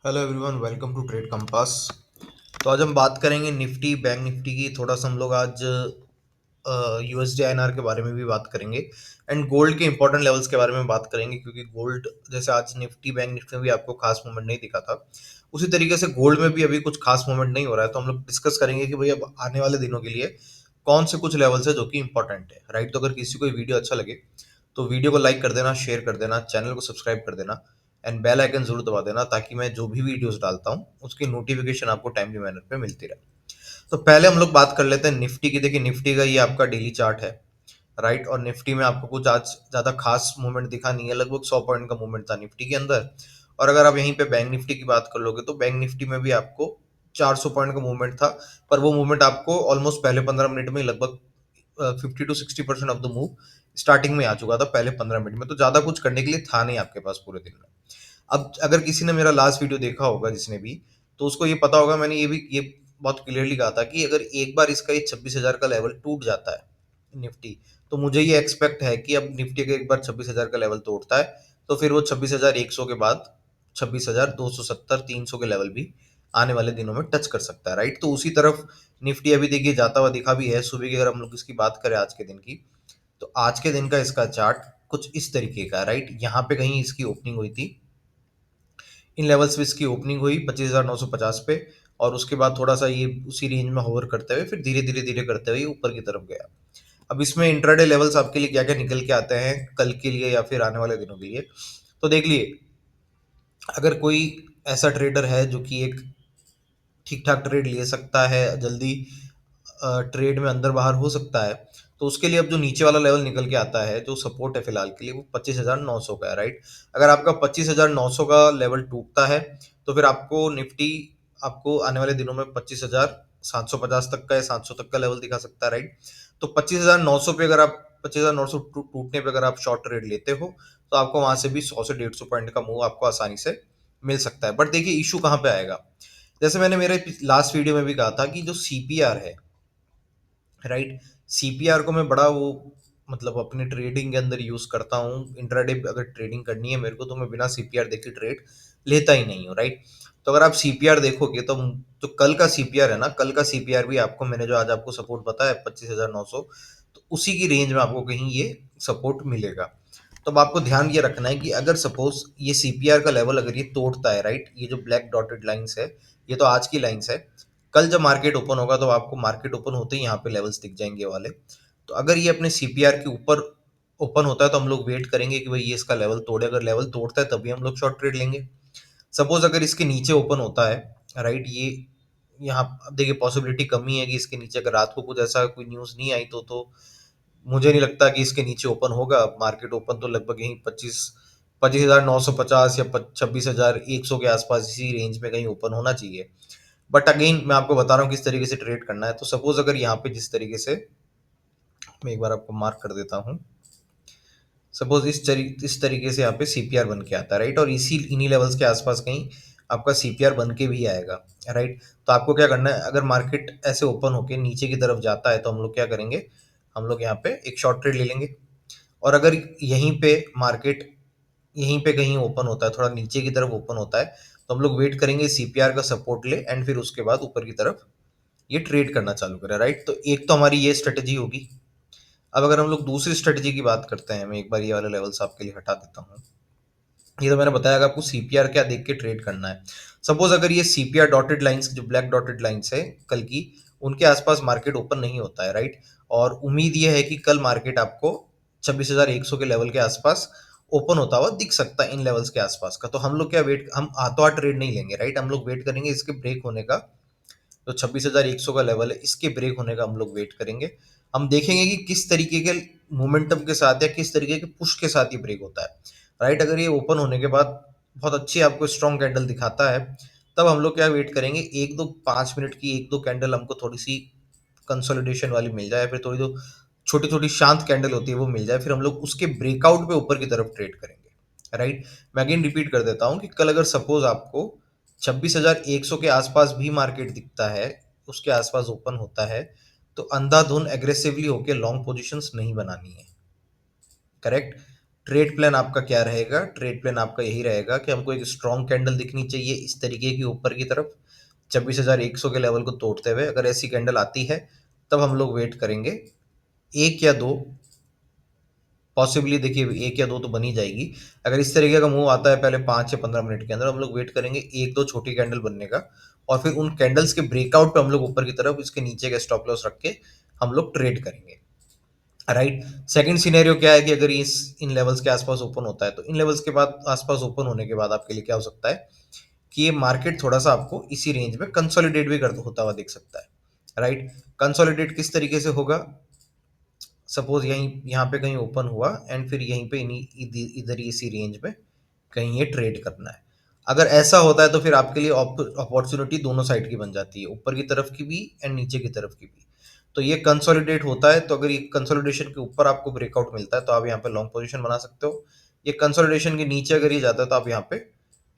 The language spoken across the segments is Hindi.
Hello everyone, welcome to trade compass. तो आज हम बात करेंगे निफ्टी बैंक निफ्टी की। थोड़ा सा हम लोग आज यूएसडी आईएनआर के बारे में भी बात करेंगे एंड गोल्ड के इंपॉर्टेंट लेवल्स के बारे में बात करेंगे, क्योंकि गोल्ड जैसे आज निफ्टी बैंक निफ्टी में भी आपको खास मूवमेंट नहीं दिखा था, उसी तरीके से गोल्ड में भी अभी कुछ खास मूवमेंट नहीं हो रहा है। तो हम लोग डिस्कस करेंगे कि भाई अब आने वाले दिनों के लिए कौन से कुछ लेवल्स है जो कि इंपॉर्टेंट है, राइट। तो अगर किसी को ये वीडियो अच्छा लगे तो वीडियो को लाइक कर देना, शेयर कर देना, चैनल को सब्सक्राइब कर देना एंड बेल आइकन जरूर दबा देना, ताकि मैं जो भी वीडियोस डालता हूँ उसकी नोटिफिकेशन आपको टाइमली मैनर पे मिलती रहे। तो पहले हम लोग बात कर लेते हैं निफ्टी की। देखिए, निफ्टी का ये आपका डेली चार्ट है, राइट। और निफ्टी में आपको कुछ आज ज्यादा खास मूवमेंट दिखा नहीं है, लगभग 100 पॉइंट का मूवमेंट था निफ्टी के अंदर। और अगर आप यहीं पे बैंक निफ्टी की बात कर लोगे तो बैंक निफ्टी में भी आपको 400 पॉइंट का मूवमेंट था। पर वो मूवमेंट आपको ऑलमोस्ट पहले 15 मिनट में लगभग 50 to 60% of the move starting में आ चुका था, पहले 15 मिनट में। तो ज्यादा कुछ करने के लिए था नहीं आपके पास पूरे दिन में। अब अगर किसी ने मेरा लास्ट वीडियो देखा होगा, जिसने भी, तो उसको ये पता होगा, मैंने ये बहुत क्लियरली कहा था कि अगर एक बार इसका ये 26,000 का लेवल टूट जाता है निफ्टी, तो मुझे ये एक्सपेक्ट है कि अब निफ्टी अगर एक बार 26,000 का लेवल तोड़ता है तो फिर वो 26,100 के बाद 26,270 300 के लेवल भी आने वाले दिनों में टच कर सकता है, राइट। तो उसी तरफ निफ्टी अभी देखिए जाता हुआ दिखा भी है। सुबह की अगर हम लोग इसकी बात करें आज के दिन की, तो आज के दिन का इसका चार्ट कुछ इस तरीके का है, राइट। यहाँ पे कहीं इसकी ओपनिंग हुई थी, इन लेवल्स पे इसकी ओपनिंग हुई 25,950 पे, और उसके बाद थोड़ा सा ये उसी रेंज में होवर करते हुए फिर धीरे धीरे धीरे करते हुए ऊपर की तरफ गया। अब इसमें इंट्राडे लेवल्स आपके लिए क्या क्या निकल के आते हैं कल के लिए या फिर आने वाले दिनों के लिए, तो देख लिए। अगर कोई ऐसा ट्रेडर है जो कि एक ठीक ठाक ट्रेड ले सकता है, जल्दी ट्रेड में अंदर बाहर हो सकता है, तो उसके लिए अब जो नीचे वाला लेवल निकल के आता है, जो सपोर्ट है फिलहाल के लिए, वो 25,900 का है, राइट। अगर आपका 25,900 का लेवल टूटता है तो फिर आपको निफ्टी आपको आने वाले दिनों में 25,750 तक का या 700 तक का लेवल दिखा सकता है, राइट। तो 25,900 पे अगर आप 25,900 टूटने पे अगर आप शॉर्ट ट्रेड लेते हो, तो आपको वहां से भी 100 से 150 पॉइंट का मूव आपको आसानी से मिल सकता है। बट देखिए, इशू कहाँ पे आएगा। जैसे मैंने मेरे लास्ट वीडियो में भी कहा था कि जो सीपीआर है, राइट, सीपीआर को मैं बड़ा वो मतलब अपने ट्रेडिंग के अंदर यूज करता हूँ। इंट्राडे अगर ट्रेडिंग करनी है मेरे को तो मैं बिना सीपीआर देखे ट्रेड लेता ही नहीं हूँ, राइट। तो अगर आप सीपीआर देखोगे तो जो कल का सीपीआर है ना, कल का सीपीआर भी आपको मैंने जो आज आपको सपोर्ट बताया 25,900, तो उसी की रेंज में आपको कहीं ये सपोर्ट मिलेगा। तो अब आपको ध्यान ये रखना है कि अगर सपोज ये सीपीआर का लेवल अगर ये तोड़ता है, राइट, ये जो ब्लैक डॉटेड लाइंस है, ये तो आज की लाइंस है। कल जब मार्केट ओपन होगा तो आपको मार्केट ओपन होते ही यहाँ पे लेवल्स दिख जाएंगे वाले। तो अगर ये अपने सीपीआर के ऊपर ओपन होता है तो हम लोग वेट करेंगे कि भाई ये इसका लेवल तोड़े। अगर लेवल तोड़ता है तभी हम लोग शॉर्ट ट्रेड लेंगे। सपोज अगर इसके नीचे ओपन होता है, राइट, ये यहाँ अब देखिए पॉसिबिलिटी कम ही है कि इसके नीचे अगर रात को कुछ ऐसा कोई न्यूज़ नहीं आई तो मुझे नहीं लगता कि इसके नीचे ओपन होगा। मार्केट ओपन तो लगभग यहीं 25,950 या 26,100 के आसपास इसी रेंज में कहीं ओपन होना चाहिए। बट अगेन मैं आपको बता रहा हूँ किस तरीके से ट्रेड करना है। तो सपोज अगर यहाँ पे जिस तरीके से मैं एक बार आपको मार्क कर देता हूँ, सपोज इस तरीके से यहाँ पे सीपीआर बन के आता है, राइट, और इसी इन्हीं लेवल्स के आसपास कहीं आपका सीपीआर बन के भी आएगा, राइट। तो आपको क्या करना है, अगर मार्केट ऐसे ओपन होके नीचे की तरफ जाता है तो हम लोग क्या करेंगे, हम लोग यहाँ पे एक शॉर्ट ट्रेड ले लेंगे। और अगर यहीं पे मार्केट यहीं पे कहीं ओपन होता है, थोड़ा नीचे की तरफ ओपन होता है, तो हम लोग वेट करेंगे सीपीआर का सपोर्ट ले एंड फिर उसके बाद ऊपर की तरफ ये ट्रेड करना चालू करें, राइट। तो एक तो हमारी ये स्ट्रेटेजी होगी। अब अगर हम लोग दूसरी स्ट्रेटेजी की बात करते हैं, मैं एक बार ये वाले लेवल्स आपके लिए हटा देता हूँ। ये तो मैंने बताया कि आपको सीपीआर क्या देख के ट्रेड करना है। सपोज अगर ये सीपीआर डॉटेड लाइंस, जो ब्लैक डॉटेड लाइंस है कल की, उनके आसपास मार्केट ओपन नहीं होता है, राइट। और उम्मीद ये है कि कल मार्केट आपको 26,100 के लेवल के आसपास ओपन होता हुआ दिख सकता है, इन लेवल्स के आसपास का। तो हम लोग क्या वेट, हम हाथों हाथ ट्रेड नहीं लेंगे, राइट। हम लोग वेट करेंगे इसके ब्रेक होने का। जो 26,100 का लेवल है इसके ब्रेक होने का हम लोग वेट करेंगे। हम देखेंगे कि किस तरीके के मोमेंटम के साथ या किस तरीके के पुश के साथ ये ब्रेक होता है, राइट। अगर ये ओपन होने के बाद बहुत अच्छी आपको स्ट्रॉन्ग कैंडल दिखाता है, तब हम लोग क्या वेट करेंगे, एक दो 5 मिनट की एक दो कैंडल हमको थोड़ी सी कंसोलिडेशन वाली मिल जाए, फिर थोड़ी जो छोटी छोटी शांत कैंडल होती है वो मिल जाए, फिर हम लोग उसके ब्रेकआउट पे ऊपर की तरफ ट्रेड करेंगे, राइट। मैं अगेन रिपीट कर देता हूँ कि कल अगर सपोज आपको 26,100 के आसपास भी मार्केट दिखता है, उसके आसपास ओपन होता है, तो अंधाधुन एग्रेसिवली होके लॉन्ग पोजीशंस नहीं बनानी है, करेक्ट। ट्रेड प्लान आपका क्या रहेगा? ट्रेड प्लान आपका यही रहेगा कि हमको एक स्ट्रॉन्ग कैंडल दिखनी चाहिए इस तरीके की ऊपर की तरफ 26,100 के लेवल को तोड़ते हुए। अगर ऐसी कैंडल आती है तब हम लोग वेट करेंगे एक या दो, पॉसिबली देखिए एक या दो तो बन ही जाएगी। अगर इस तरीके का मूव आता है पहले 5 या 15 मिनट के अंदर हम लोग वेट करेंगे एक दो छोटी कैंडल बनने का, और फिर उन कैंडल्स के ब्रेकआउट पे हम लोग ऊपर की तरफ इसके नीचे का स्टॉप लॉस रख के हम लोग ट्रेड करेंगे। राइट। सेकंड सिनेरियो क्या है कि अगर इस इन लेवल्स के आसपास ओपन होता है तो इन लेवल्स के बाद आसपास ओपन होने के बाद आपके लिए क्या हो सकता है कि ये मार्केट थोड़ा सा आपको इसी रेंज में कंसोलिडेट भी कर होता हुआ दिख सकता है। राइट। कंसोलिडेट किस तरीके से होगा? सपोज यहीं यहाँ पे कहीं ओपन हुआ एंड फिर यहीं पे इन्हीं इधर ही इसी रेंज में कहीं ये ट्रेड करना है। अगर ऐसा होता है तो फिर आपके लिए अपॉर्चुनिटी दोनों साइड की बन जाती है, ऊपर की तरफ की भी एंड नीचे की तरफ की भी। तो ये कंसोलिडेट होता है तो अगर ये कंसोलिडेशन के ऊपर आपको ब्रेकआउट मिलता है तो आप यहाँ पे लॉन्ग पोजीशन बना सकते हो। ये कंसोलिडेशन के नीचे अगर ये जाता है तो आप यहाँ पे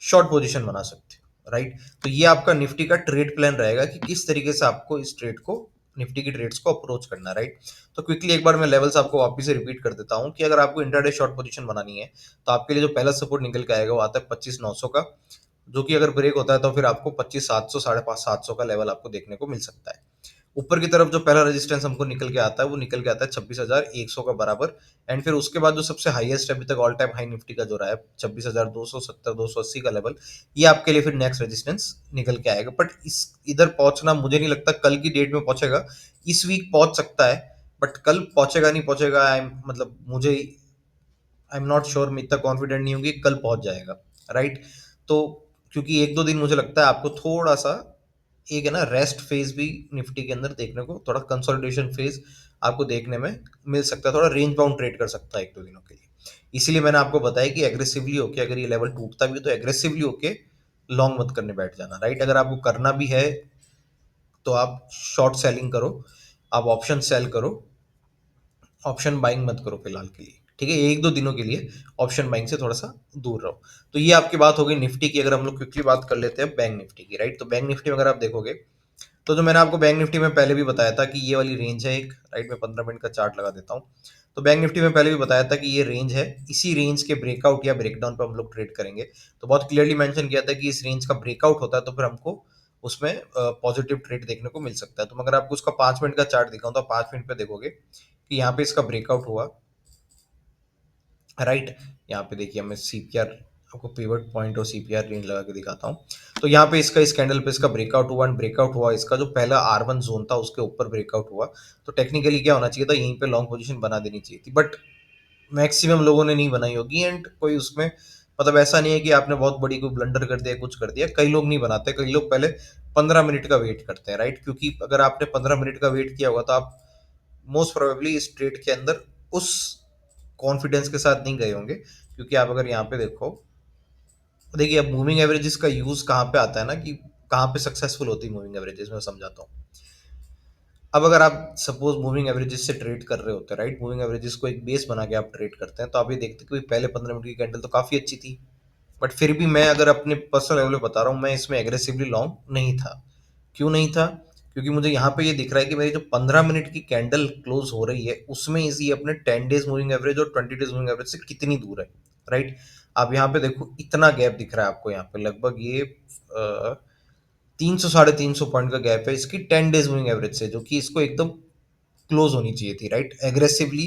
शॉर्ट पोजीशन बना सकते हो। राइट। तो ये आपका निफ्टी का ट्रेड प्लान रहेगा कि किस तरीके से आपको इस ट्रेड को, निफ्टी की ट्रेड्स को अप्रोच करना है। राइट। तो क्विकली एक बार मैं लेवल्स आपको वापस से रिपीट कर देता हूँ कि अगर आपको इंट्राडे शॉर्ट पोजीशन बनानी है तो आपके लिए जो पहला सपोर्ट निकल के आएगा वो आता है 25,900 का, जो कि अगर ब्रेक होता है तो फिर आपको 25,700 5,500 का लेवल आपको देखने को मिल सकता है। ऊपर की तरफ जो पहला रेजिस्टेंस हमको निकल के आता है वो निकल के आता है 26,100 का बराबर। एंड फिर उसके बाद जो सबसे हाईएस्ट अभी तक ऑल टाइम हाई निफ्टी का जो रहा है 26,270 280 का लेवल, ये आपके लिए फिर नेक्स्ट रेजिस्टेंस निकल के आएगा। बट इस इधर पहुंचना मुझे नहीं लगता कल की डेट में पहुंचेगा, इस वीक पहुंच सकता है बट कल पहुंचेगा नहीं पहुंचेगा, आई मतलब मुझे आई एम नॉट श्योर, मैं इतना कॉन्फिडेंट नहीं हूँ कि कल पहुंच जाएगा। राइट। तो क्योंकि एक दो दिन मुझे लगता है आपको थोड़ा सा एक है ना रेस्ट फेज भी निफ्टी के अंदर देखने को, थोड़ा कंसोलिडेशन फेज आपको देखने में मिल सकता है, थोड़ा रेंज बाउंड ट्रेड कर सकता है एक दो दिनों के लिए। इसीलिए मैंने आपको बताया कि एग्रेसिवली होके अगर ये लेवल टूटता भी है तो एग्रेसिवली होके लॉन्ग मत करने बैठ जाना। राइट। अगर आपको करना भी है तो आप शॉर्ट सेलिंग करो, आप ऑप्शन सेल करो, ऑप्शन बाइंग मत करो फिलहाल के लिए। ठीक है, एक दो दिनों के लिए ऑप्शन बाइंग से थोड़ा सा दूर रहो। तो ये आपकी बात हो गई निफ्टी की। अगर हम लोग क्विकली बात कर लेते हैं बैंक निफ्टी की। राइट। तो बैंक निफ्टी में अगर आप देखोगे तो जो मैंने आपको बैंक निफ्टी में पहले भी बताया था कि ये वाली रेंज है एक। राइट। मैं 15 मिनट का चार्ट लगा देता हूँ। तो बैंक निफ्टी में पहले भी बताया था कि ये रेंज है, इसी रेंज के ब्रेकआउट या ब्रेकडाउन पर हम लोग ट्रेड करेंगे। तो बहुत क्लियरली मेंशन किया था कि इस रेंज का ब्रेकआउट होता है तो फिर हमको उसमें पॉजिटिव ट्रेड देखने को मिल सकता है। तो अगर आपको उसका 5 मिनट का चार्ट दिखाऊं तो 5 मिनट पे देखोगे कि यहाँ पे इसका ब्रेकआउट हुआ। राइट। यहाँ पे देखिए मैं सीपीआर आपको पिवट पॉइंट और सीपीआर रेंज लगा के दिखाता हूँ। तो यहाँ पे इसका इस कैंडल पे इसका ब्रेकआउट हुआ एंड ब्रेकआउट हुआ इसका जो पहला R1 जोन था उसके ऊपर ब्रेकआउट हुआ। तो टेक्निकली क्या होना चाहिए था, यहीं पे लॉन्ग पोजीशन बना देनी चाहिए थी, बट मैक्सिमम लोगों ने नहीं बनाई होगी। एंड कोई उसमें मतलब ऐसा नहीं है कि आपने बहुत बड़ी कोई ब्लंडर कर दिया कुछ कर दिया, कई लोग नहीं बनाते, कई लोग पहले 15 मिनट का वेट करते हैं। राइट। क्योंकि अगर आपने 15 मिनट का वेट किया होगा तो आप मोस्ट प्रोबेबली इस ट्रेड के अंदर उस कॉन्फिडेंस के साथ नहीं गए होंगे। क्योंकि आप अगर यहाँ पे देखो, देखिए अब मूविंग एवरेजेस का यूज कहाँ पे आता है ना कि कहाँ पे सक्सेसफुल होती है मूविंग एवरेजेस, मैं समझाता हूँ। अब अगर आप सपोज मूविंग एवरेजेस से ट्रेड कर रहे होते हैं, राइट, मूविंग एवरेजेस को एक बेस बना के आप ट्रेड करते हैं तो आप ये देखते हैं कि पहले 15 मिनट की कैंडल तो काफी अच्छी थी, बट फिर भी मैं अगर अपने पर्सनल लेवल पे बता रहा हूँ मैं इसमें एग्रेसिवली लॉन्ग नहीं था। क्यों नहीं था? क्योंकि मुझे यहाँ पे ये दिख रहा है कि मेरी जो 15 मिनट की कैंडल क्लोज हो रही है उसमें इसी अपने 10 डेज मूविंग एवरेज और 20 डेज मूविंग एवरेज से कितनी दूर है। राइट। आप यहाँ पे देखो इतना गैप दिख रहा है आपको, यहाँ पे लगभग ये 300 350 पॉइंट का गैप है इसकी 10 डेज मूविंग एवरेज से, जो कि इसको एकदम क्लोज होनी चाहिए थी। राइट। एग्रेसिवली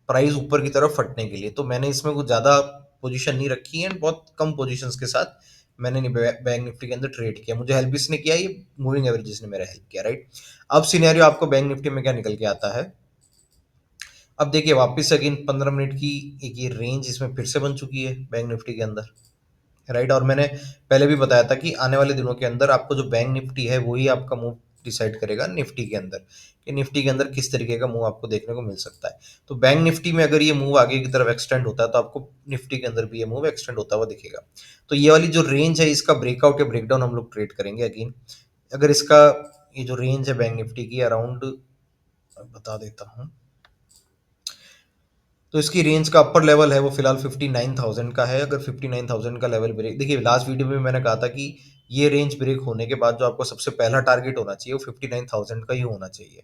प्राइस ऊपर की तरफ फटने के लिए तो मैंने इसमें कुछ ज़्यादा पोजीशन नहीं रखी है, बहुत कम पोजीशंस के साथ मैंने बैंक निफ्टी के अंदर ट्रेड किया। मुझे हेल्प इसने किया, ये मूविंग एवरेजेस ने मेरा हेल्प किया। राइट। अब सिनेरियो आपको बैंक निफ्टी में क्या निकल के आता है, अब देखिए वापस अगेन 15 मिनट की एक ये रेंज इसमें फिर से बन चुकी है बैंक निफ्टी के अंदर। राइट। और मैंने पहले भी बताया था कि आने वाले दिनों के अंदर आपको जो बैंक निफ्टी है वही आपका मूव डिसाइड करेगा निफ्टी के अंदर, कि निफ्टी के अंदर किस तरीके का मूव आपको देखने को मिल सकता है। तो बैंक निफ्टी में अगर ये मूव आगे की तरफ एक्सटेंड होता है तो आपको निफ्टी के अंदर भी ये मूव एक्सटेंड होता हुआ दिखेगा। तो ये वाली जो रेंज है इसका ब्रेकआउट या ब्रेकडाउन हम लोग ट्रेड करेंगे अगेन। अगर इसका ये जो रेंज है बैंक निफ्टी की अराउंड बता देता हूँ, तो इसकी रेंज का अपर लेवल है वो फिलहाल 59,000 का है। अगर 59,000 का लेवल ब्रेक, देखिए लास्ट वीडियो में मैंने कहा था कि ये रेंज ब्रेक होने के बाद जो आपको सबसे पहला टारगेट होना चाहिए वो 59,000 का ही होना चाहिए।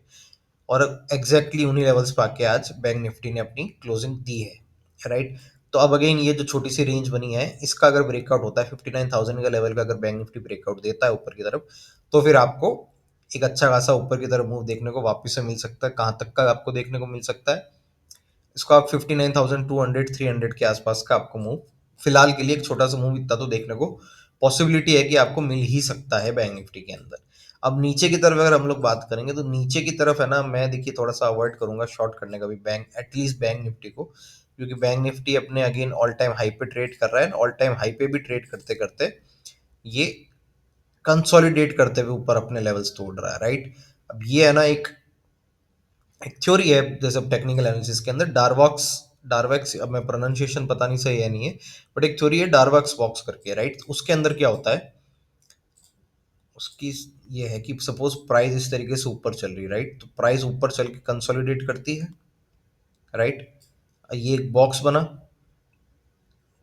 और एग्जैक्टली उन्हीं लेवल्स पे आके आज बैंक निफ्टी ने अपनी क्लोजिंग दी है। राइट। तो अब अगेन ये जो छोटी सी रेंज बनी है, इसका अगर ब्रेकआउट होता है 59,000 का लेवल का, अगर बैंक निफ्टी ब्रेकआउट देता है ऊपर की तरफ, तो फिर आपको एक अच्छा खासा ऊपर की तरफ मूव देखने को वापस से मिल सकता है। कहाँ तक का आपको देखने को मिल सकता है, इसको आप 59,200 300 के आसपास का आपको मूव, फिलहाल के लिए एक छोटा सा मूव इतना तो देखने को पॉसिबिलिटी है कि आपको मिल ही सकता है बैंक निफ्टी के अंदर। अब नीचे की तरफ अगर हम लोग बात करेंगे, तो नीचे की तरफ है ना, मैं देखिए थोड़ा सा अवॉइड करूंगा शॉर्ट करने का भी बैंक, एटलीस्ट बैंक निफ्टी को, क्योंकि बैंक निफ्टी अपने अगेन ऑल टाइम हाई पे ट्रेड कर रहा है, ऑल टाइम हाई पे भी ट्रेड करते करते ये कंसोलिडेट करते हुए ऊपर अपने लेवल्स तोड़ रहा है, राइट। अब ये है ना एक थ्योरी है, जैसे टेक्निकल एनालिसिस के अंदर डार्वॉक्स, डार्वेक्स, अब मैं प्रोनाउंसिएशन पता नहीं सही है नहीं है, बट एक थ्योरी है डार्वॉक्स बॉक्स करके, राइट। उसके अंदर क्या होता है, उसकी ये है कि सपोज प्राइस इस तरीके से ऊपर चल रही है, राइट, तो प्राइस ऊपर चल के कंसोलिडेट करती है, राइट। ये एक बॉक्स बना,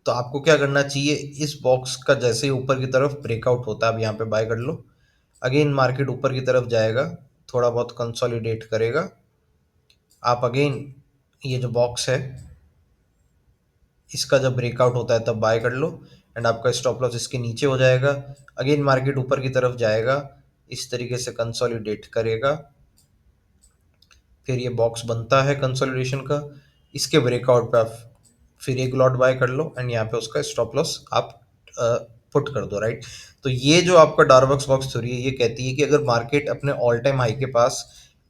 तो आपको क्या करना चाहिए, इस बॉक्स का जैसे ही ऊपर की तरफ ब्रेकआउट होता है, अब यहाँ पे बाय कर लो, अगेन मार्केट ऊपर की तरफ जाएगा, थोड़ा बहुत कंसोलिडेट करेगा, आप अगेन ये जो बॉक्स है इसका जब ब्रेकआउट होता है तब बाय कर लो, एंड आपका स्टॉप लॉस इसके नीचे हो जाएगा, अगेन मार्केट ऊपर की तरफ जाएगा, इस तरीके से कंसोलिडेट करेगा, फिर ये बॉक्स बनता है कंसोलिडेशन का, इसके ब्रेकआउट पे आप फिर एक लॉट बाय कर लो, एंड यहाँ पे उसका स्टॉप लॉस आप पुट कर दो, राइट। तो ये जो आपका डार्बक्स बॉक्स थ्योरी है, ये कहती है कि अगर मार्केट अपने ऑल टाइम हाई के पास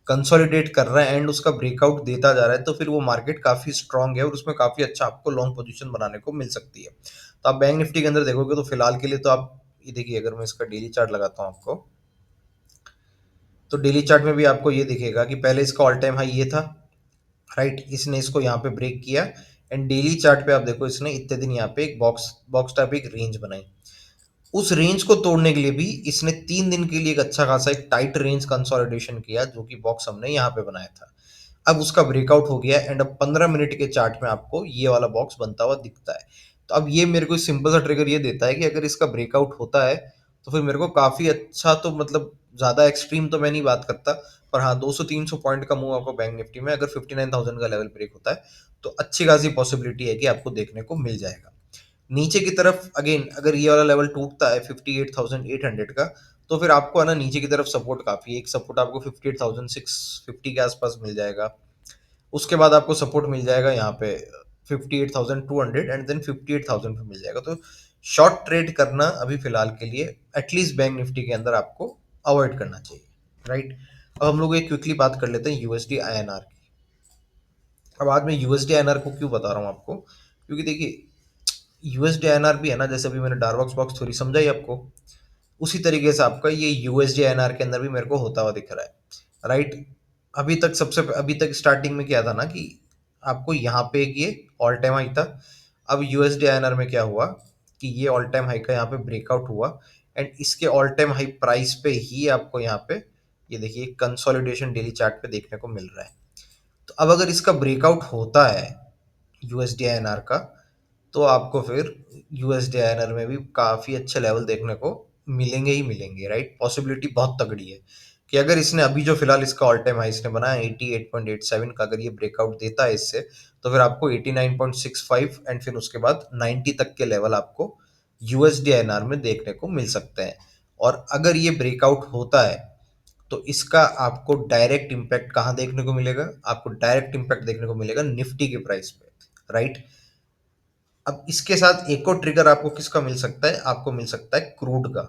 कंसोलिडेट कर रहा है एंड उसका ब्रेकआउट देता जा रहा है, तो फिर वो मार्केट काफी स्ट्रांग है और उसमें काफी अच्छा आपको लॉन्ग पोजीशन बनाने को मिल सकती है। तो आप बैंक निफ्टी के अंदर देखोगे तो फिलहाल के लिए तो आप ये देखिए, अगर मैं इसका डेली चार्ट लगाता हूँ आपको, तो डेली चार्ट में भी आपको ये दिखेगा कि पहले इसका ऑल टाइम हाई ये था, राइट, इसने इसको यहाँ पे ब्रेक किया, एंड डेली चार्ट पे आप देखो इसने इतने दिन यहाँ पे एक बॉक्स बॉक्स टाइप एक रेंज बनाई, उस रेंज को तोड़ने के लिए भी इसने 3 दिन के लिए एक अच्छा खासा एक टाइट रेंज कंसोलिडेशन किया, जो कि बॉक्स हमने यहाँ पे बनाया था। अब उसका ब्रेकआउट हो गया, एंड अब 15 मिनट के चार्ट में आपको ये वाला बॉक्स बनता हुआ दिखता है। तो अब ये मेरे को सिंपल सा ट्रिगर ये देता है कि अगर इसका ब्रेकआउट होता है, तो फिर मेरे को काफी अच्छा, तो मतलब ज्यादा एक्सट्रीम तो मैं नहीं बात करता, पर हाँ 200-300 पॉइंट का मूव आपको बैंक निफ्टी में अगर 59,000 का लेवल ब्रेक होता है, तो अच्छी खासी पॉसिबिलिटी है कि आपको देखने को मिल जाएगा। नीचे की तरफ अगेन अगर ये वाला लेवल टूटता है 58,800 का, तो फिर आपको है ना नीचे की तरफ सपोर्ट काफी है, एक सपोर्ट आपको 58,650 के आसपास मिल जाएगा, उसके बाद आपको सपोर्ट मिल जाएगा यहाँ पे 58,200, एंड देन 58,000 पे मिल जाएगा। तो शॉर्ट ट्रेड करना अभी फिलहाल के लिए एटलीस्ट बैंक निफ्टी के अंदर आपको अवॉइड करना चाहिए, राइट। अब हम लोग एक क्विकली बात कर लेते हैं यूएसडी आईएनआर की। अब आज मैं यूएसडी आईएनआर को क्यों बता रहा हूँ आपको, क्योंकि देखिए यूएसडी आईएनआर भी है ना, जैसे अभी मैंने डार्बक्स बॉक्स थ्योरी समझाई आपको, उसी तरीके से आपका ये यूएसडी आईएनआर के अंदर भी मेरे को होता हुआ दिख रहा है, राइट। अभी तक स्टार्टिंग में क्या था ना कि आपको यहाँ पे एक ये ऑल टाइम हाई था, अब यूएसडी आईएनआर में क्या हुआ कि ये ऑल टाइम हाई का यहाँ पे ब्रेकआउट हुआ, एंड इसके ऑल टाइम हाई प्राइस पे ही आपको यहाँ पे ये देखिए कंसोलिडेशन डेली चार्ट पे देखने को मिल रहा है। तो अब अगर इसका ब्रेकआउट होता है यूएसडी आईएनआर का, तो आपको फिर यूएसडी आईएनआर में भी काफी अच्छे लेवल देखने को मिलेंगे ही मिलेंगे, राइट। पॉसिबिलिटी बहुत तगड़ी है कि अगर इसने अभी जो फिलहाल इसका ऑल टाइम हाई इसने बनाया 88.87 का, अगर ये ब्रेकआउट देता है इससे, तो फिर आपको 89.65 एंड फिर उसके बाद 90 तक के लेवल आपको यूएसडी आईएनआर में देखने को मिल सकते हैं। और अगर ये ब्रेकआउट होता है, तो इसका आपको डायरेक्ट इम्पैक्ट कहाँ देखने को मिलेगा, आपको डायरेक्ट इम्पैक्ट देखने को मिलेगा निफ्टी के प्राइस पे, राइट। अब इसके साथ एक और ट्रिगर आपको किसका मिल सकता है, आपको मिल सकता है क्रूड का,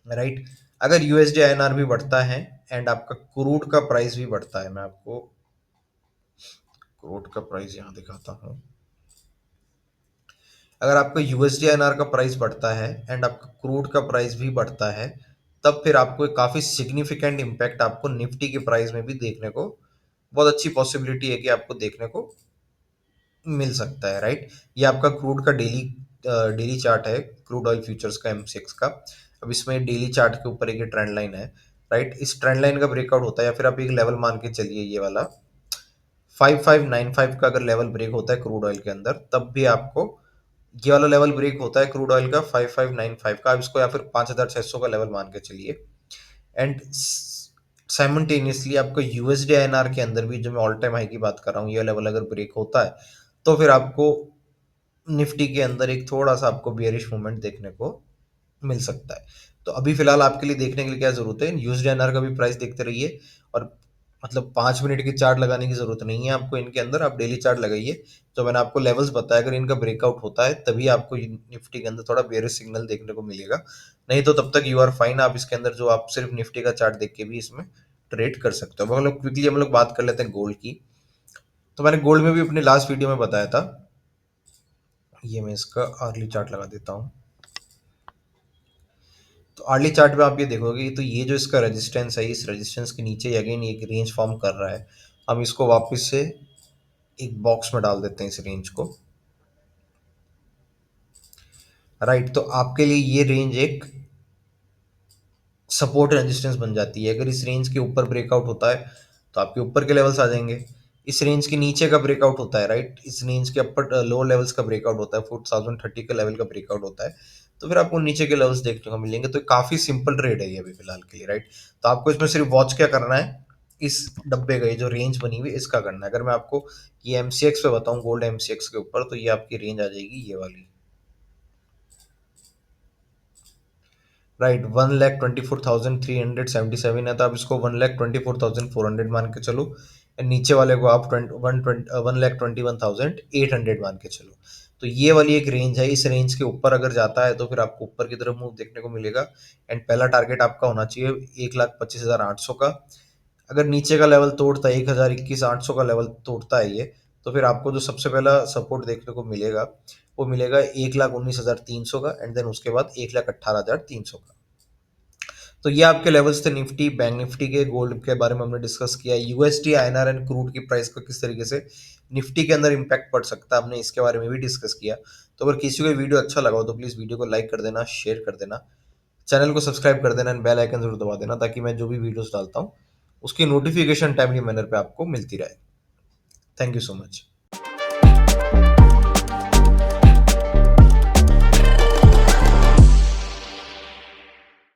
राइट। अगर यूएसडी आईएनआर भी बढ़ता है एंड आपका क्रूड का प्राइस भी बढ़ता है, मैं आपको क्रूड का प्राइस यहाँ दिखाता हूँ, अगर आपका यूएसडी आईएनआर का प्राइस बढ़ता है एंड आपका क्रूड का प्राइस भी बढ़ता है, तब फिर आपको एक काफी सिग्निफिकेंट इम्पैक्ट आपको निफ्टी के प्राइस में भी देखने को, बहुत अच्छी पॉसिबिलिटी है कि आपको देखने को मिल सकता है, राइट। ये आपका क्रूड का डेली चार्ट है, क्रूड ऑयल फ्यूचर्स का एमसीएक्स का। अब इसमें डेली चार्ट के ऊपर एक ट्रेंड लाइन है, राइट। इस ट्रेंड लाइन का ब्रेकआउट होता है, या फिर आप एक लेवल मान के चलिए ये वाला 5595 का अगर लेवल ब्रेक होता है क्रूड ऑयल के अंदर, तब भी आपको ये वाला लेवल ब्रेक होता है क्रूड ऑयल का 5595 का, आप इसको या फिर 5600 का लेवल मान के चलिए, एंड साइमल्टेनियसली आपका यूएसडी आईएनआर के अंदर भी जो मैं ऑल टाइम हाई की बात कर रहा हूँ, ये लेवल अगर ब्रेक होता है, तो फिर आपको निफ्टी के अंदर एक थोड़ा-सा आपको बेयरिश मूवमेंट देखने को मिल सकता है। तो अभी फ़िलहाल आपके लिए देखने के लिए क्या ज़रूरत है, यूएसडी-आईएनआर का भी प्राइस देखते रहिए, और मतलब 5 मिनट की चार्ट लगाने की ज़रूरत नहीं है आपको इनके अंदर, आप डेली चार्ट लगाइए। जो मैंने आपको लेवल्स बताया, अगर इनका ब्रेकआउट होता है तभी आपको निफ्टी के अंदर थोड़ा बेयरिश सिग्नल देखने को मिलेगा। नहीं तो तब तक यू आर फाइन, आप इसके अंदर जो आप सिर्फ निफ्टी का चार्ट देख के भी इसमें ट्रेड कर सकते हो। अब हम लोग क्विकली हम लोग बात कर लेते हैं गोल्ड की। तो मैंने गोल्ड में भी अपने लास्ट वीडियो में बताया था, ये मैं इसका अर्ली चार्ट लगा देता हूँ। तो अर्ली चार्ट में आप ये देखोगे, तो ये जो इसका रेजिस्टेंस है, इस रेजिस्टेंस के नीचे अगेन एक रेंज फॉर्म कर रहा है। हम इसको वापस से एक बॉक्स में डाल देते हैं इस रेंज को। राइट, तो आपके लिए ये रेंज एक सपोर्ट रेजिस्टेंस बन जाती है। अगर इस रेंज के ऊपर ब्रेकआउट होता है तो आपके ऊपर के लेवल्स आ जाएंगे। इस रेंज के नीचे का ब्रेकआउट होता है, राइट, इस रेंज के अपर लो लेवल्स का ब्रेकआउट होता है, 4030 के लेवल का ब्रेकआउट होता है, तो फिर आपको नीचे के लेवल्स देखने को मिलेंगे। तो काफी सिंपल ट्रेड है ये अभी फिलहाल के लिए, राइट। तो आपको इसमें सिर्फ वॉच क्या करना है, इस डब्बे का ये जो रेंज बनी हुई है इसका करना है। अगर मैं आपको ये एमसीएक्स पे बताऊं, गोल्ड एमसीएक्स के ऊपर, तो ये आपकी रेंज आ जाएगी ये वाली, राइट। 1,24,377 है, तो आप इसको 1,24,400 मान के चलो। एंड नीचे वाले को आप 1,21,800 मान के चलो। तो ये वाली एक रेंज है, इस रेंज के ऊपर अगर जाता है तो फिर आपको ऊपर की तरफ मूव देखने को मिलेगा। एंड पहला टारगेट आपका होना चाहिए 1,25,800 का। अगर नीचे का लेवल तोड़ता है 1,21,800 का लेवल तोड़ता है ये, तो फिर आपको जो सबसे पहला सपोर्ट देखने को मिलेगा वो मिलेगा 1,19,300 का, एंड देन उसके बाद 1,18,300 का। तो ये आपके लेवल्स थे निफ्टी, बैंक निफ्टी के। गोल्ड के बारे में हमने डिस्कस किया, यूएसडी, आईएनआर एंड क्रूड की प्राइस को किस तरीके से निफ्टी के अंदर इंपैक्ट पड़ सकता है, हमने इसके बारे में भी डिस्कस किया। तो अगर किसी को वीडियो अच्छा लगा हो तो प्लीज़ वीडियो को लाइक कर देना, शेयर कर देना, चैनल को सब्सक्राइब कर देना, एंड बेल आइकन जरूर दबा देना, ताकि मैं जो भी वीडियोस डालता हूँ उसकी नोटिफिकेशन टाइमली मैनर पे आपको मिलती रहे। Thank you so much.